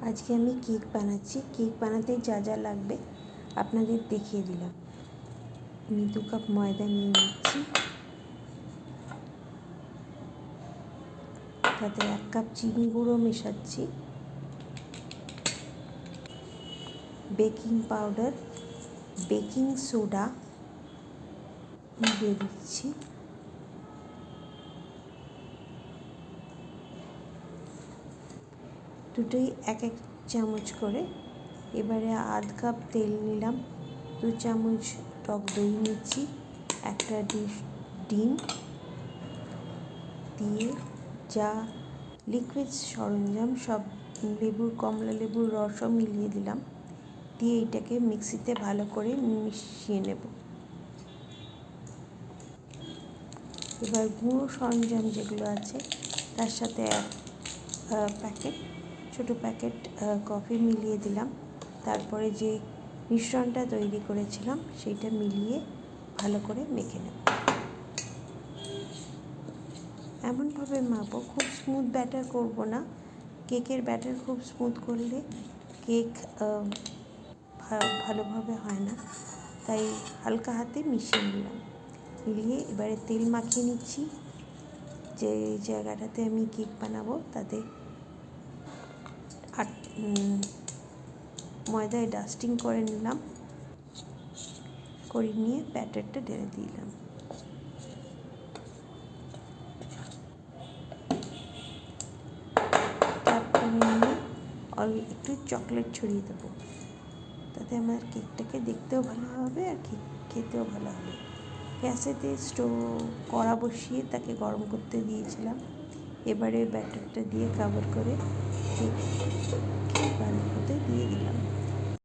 আজকে আমি কেক বানাচ্ছি। কেক বানাতে যা যা লাগবে আপনাদের দেখিয়ে দিলাম। আমি 2 কাপ ময়দা নিয়ে নিচ্ছি, তাতে 1 কাপ চিনি গুঁড়ো মেশাচ্ছি, বেকিং পাউডার, বেকিং সোডা দিয়ে দিচ্ছি, দুটোই 1-1 চামচ করে। এবারে আধ কাপ তেল নিলাম, 2 চামচ টক দই নিচ্ছি, একটা ডিম দিয়ে যা লিকুইড সরঞ্জাম সব কমলা লেবুর রসও মিলিয়ে দিলাম, দিয়ে এটাকে মিক্সিতে ভালো করে মিশিয়ে নেব। এবার গুঁড়ো সরঞ্জাম যেগুলো আছে তার সাথে ছোটো প্যাকেট কফি মিলিয়ে দিলাম। তারপরে যে মিশ্রণটা তৈরি করেছিলাম সেইটা মিলিয়ে ভালো করে মেখে নেব। এমনভাবে মাখবো, খুব স্মুথ ব্যাটার করব না। কেকের ব্যাটার খুব স্মুথ করলে কেক ভালোভাবে হয় না, তাই হালকা হাতে মিশিয়ে নিলাম। মিলিয়ে এবারে তেল মাখিয়ে নিচ্ছি। যে জায়গাটাতে আমি কেক বানাবো তাতে ময়দায় ডাস্টিং করে নিলাম, করে নিয়ে ব্যাটারটা ঢেলে দিলাম। তারপরে নিয়ে একটু চকলেট ছড়িয়ে দেবো, তাতে আমার কেকটাকে দেখতেও ভালো হবে আর খেতেও ভালো হবে। গ্যাসেতে কড়া বসিয়ে তাকে গরম করতে দিয়েছিলাম। এবারে ব্যাটারটা দিয়ে কভার করে কেক